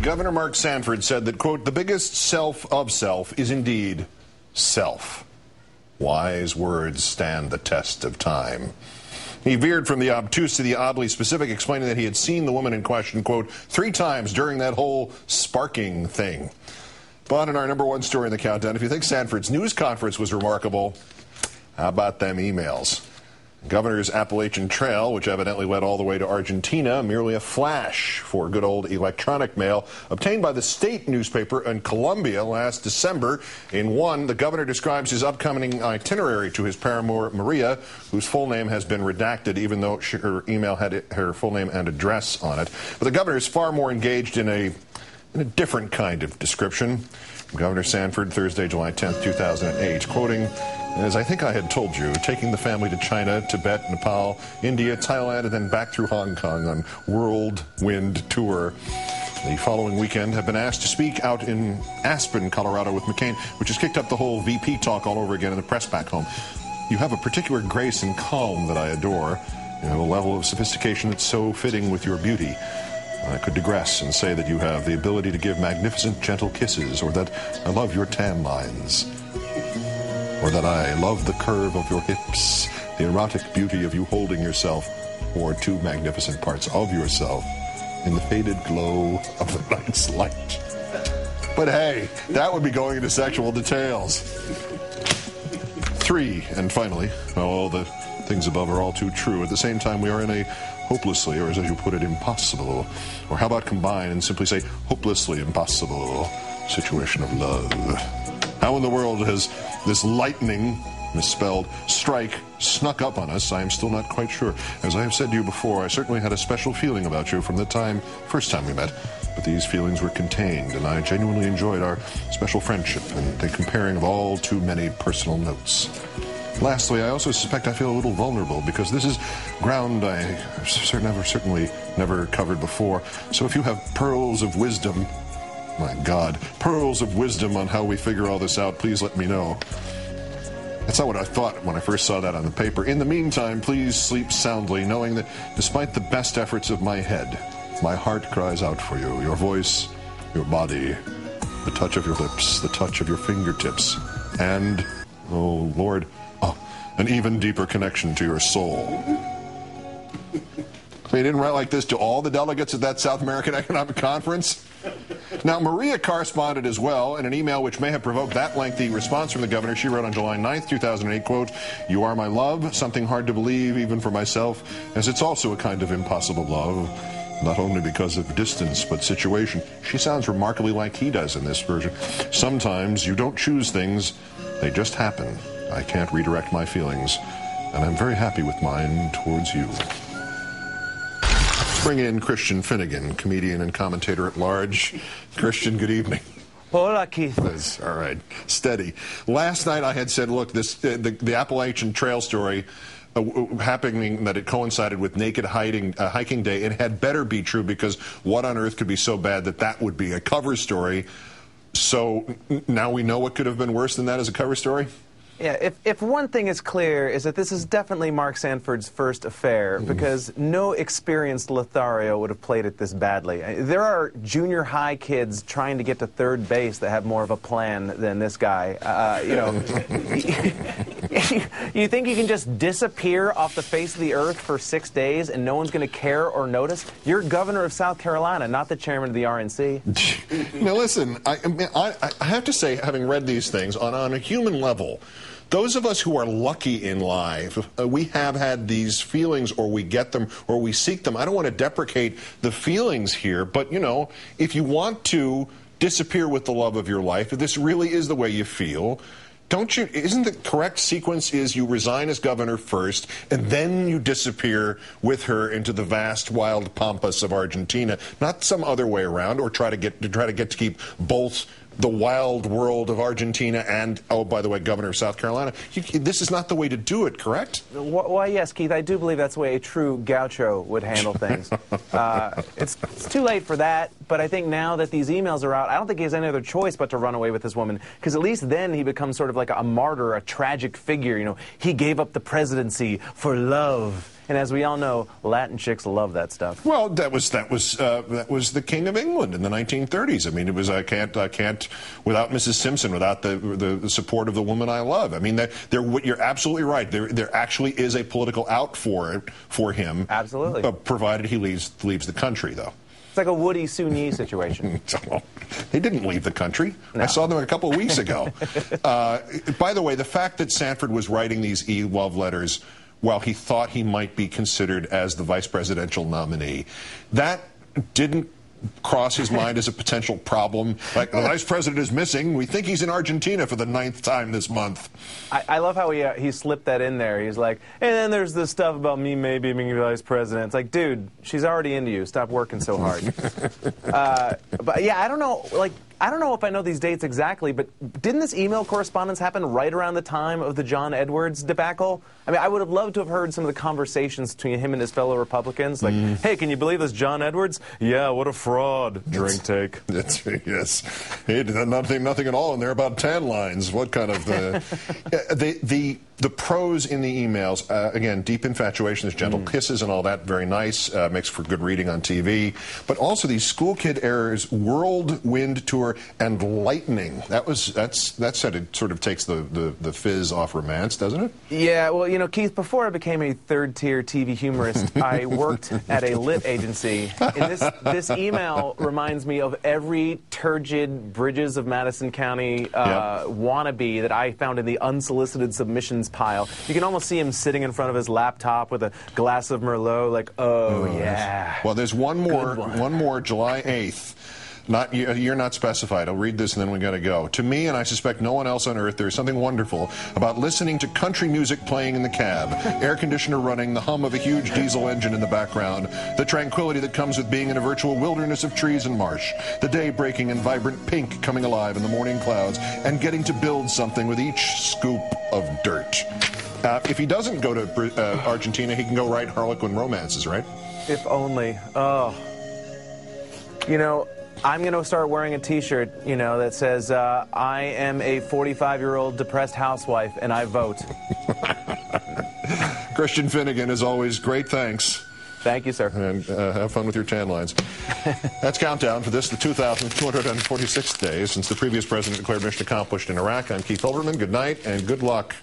Governor Mark Sanford said that, quote, the biggest self of self is indeed self. Wise words stand the test of time. He veered from the obtuse to the oddly specific, explaining that he had seen the woman in question, quote, 3 times during that whole sparking thing. But in our #1 story in the countdown, if you think Sanford's news conference was remarkable, how about them emails? Governor's Appalachian Trail, which evidently led all the way to Argentina, merely a flash for good old electronic mail obtained by the state newspaper in Colombia last December. In one, the governor describes his upcoming itinerary to his paramour, Maria, whose full name has been redacted, even though her email had her full name and address on it. But the governor is far more engaged in a different kind of description. Governor Sanford, Thursday, July 10th, 2008, quoting, as I think I had told you, taking the family to China, Tibet, Nepal, India, Thailand, and then back through Hong Kong on whirlwind tour. The following weekend, have been asked to speak out in Aspen, Colorado with McCain, which has kicked up the whole VP talk all over again in the press back home. You have a particular grace and calm that I adore. You have a level of sophistication that's so fitting with your beauty. I could digress and say that you have the ability to give magnificent, gentle kisses, or that I love your tan lines, or that I love the curve of your hips, the erotic beauty of you holding yourself, or 2 magnificent parts of yourself in the faded glow of the night's light. But hey, that would be going into sexual details. 3, and finally, all the things above are all too true. At the same time, we are in a hopelessly, or as you put it, impossible, or how about combine and simply say hopelessly impossible situation of love. How in the world has this lightning, misspelled, strike snuck up on us? I am still not quite sure. As I have said to you before, I certainly had a special feeling about you from the first time we met, but these feelings were contained, and I genuinely enjoyed our special friendship and the comparing of all too many personal notes. Lastly, I also suspect I feel a little vulnerable because this is ground I have certainly never covered before. So if you have pearls of wisdom, my God, pearls of wisdom on how we figure all this out, please let me know. That's not what I thought when I first saw that on the paper. In the meantime, please sleep soundly, knowing that despite the best efforts of my head, my heart cries out for you. Your voice, your body, the touch of your lips, the touch of your fingertips, and, oh Lord, an even deeper connection to your soul. They didn't write like this to all the delegates at that South American Economic Conference. Now, Maria corresponded as well in an email which may have provoked that lengthy response from the governor. She wrote on July 9th, 2008, quote, you are my love, something hard to believe even for myself, as it's also a kind of impossible love, not only because of distance but situation. She sounds remarkably like he does in this version. Sometimes you don't choose things, they just happen. I can't redirect my feelings, and I'm very happy with mine towards you. Let's bring in Christian Finnegan, comedian and commentator at large. Christian, good evening. Hola, Keith. All right, steady. Last night I had said, look, the Appalachian Trail story happening that it coincided with Naked Hiking Day, it had better be true, because what on earth could be so bad that would be a cover story? So now we know what could have been worse than that as a cover story? Yeah, if one thing is clear, is that this is definitely Mark Sanford's first affair, because no experienced Lothario would have played it this badly. There are junior high kids trying to get to third base that have more of a plan than this guy. You know, you think you can just disappear off the face of the earth for 6 days and no one's going to care or notice? You're governor of South Carolina, not the chairman of the RNC. Now listen, I have to say, having read these things, on a human level, those of us who are lucky in life, we have had these feelings, or we get them, or we seek them. I don't want to deprecate the feelings here, but, you know, if you want to disappear with the love of your life, if this really is the way you feel, isn't the correct sequence is you resign as governor first, and then you disappear with her into the vast, wild pampas of Argentina, not some other way around, or try to keep both the wild world of Argentina and, oh, by the way, governor of South Carolina. This is not the way to do it, correct? Why, yes, Keith, I do believe that's the way a true gaucho would handle things. It's too late for that, but I think now that these emails are out, I don't think he has any other choice but to run away with this woman, because at least then he becomes sort of like a martyr, a tragic figure. You know, he gave up the presidency for love. And as we all know, Latin chicks love that stuff. Well, that was the King of England in the 1930s. I mean, it was I can't without Mrs. Simpson, without the support of the woman I love. I mean, you're absolutely right. There actually is a political out for him. Absolutely. Provided he leaves the country, though. It's like a Woody Soon-Yi situation. They didn't leave the country. No. I saw them a couple of weeks ago. By the way, the fact that Sanford was writing these love letters while he thought he might be considered as the vice presidential nominee, that didn't cross his mind as a potential problem. Like, the vice president is missing. We think he's in Argentina for the 9th time this month. I love how he slipped that in there. He's like, and then there's this stuff about me maybe being vice president. It's like, dude, she's already into you. Stop working so hard. But yeah, I don't know. I don't know if I know these dates exactly, but didn't this email correspondence happen right around the time of the John Edwards debacle? I mean, I would have loved to have heard some of the conversations between him and his fellow Republicans. Like, hey, can you believe this John Edwards? Yeah, what a fraud. Drink take. That's yes. Hey, nothing at all in there about tan lines. What kind of the prose in the emails? Again, deep infatuation, there's gentle kisses and all that. Very nice. Makes for good reading on TV. But also these school kid errors, whirlwind tour, and lightning. That said, it sort of takes the fizz off romance, doesn't it? Yeah, well, you know, Keith, before I became a third-tier TV humorist, I worked at a lit agency. And this email reminds me of every turgid Bridges of Madison County wannabe that I found in the unsolicited submissions pile. You can almost see him sitting in front of his laptop with a glass of Merlot, like, oh yeah. Well, there's one more, July 8th. You're not specified. I'll read this and then we got to go. To me, and I suspect no one else on earth, there is something wonderful about listening to country music playing in the cab, air conditioner running, the hum of a huge diesel engine in the background, the tranquility that comes with being in a virtual wilderness of trees and marsh, the day breaking in vibrant pink coming alive in the morning clouds, and getting to build something with each scoop of dirt. If he doesn't go to Argentina, he can go write Harlequin romances, right? If only. Oh. You know, I'm going to start wearing a T-shirt, you know, that says, I am a 45-year-old depressed housewife, and I vote. Christian Finnegan, as always, great thanks. Thank you, sir. And have fun with your tan lines. That's Countdown for this, the 2,246th day since the previous president declared mission accomplished in Iraq. I'm Keith Olbermann. Good night and good luck.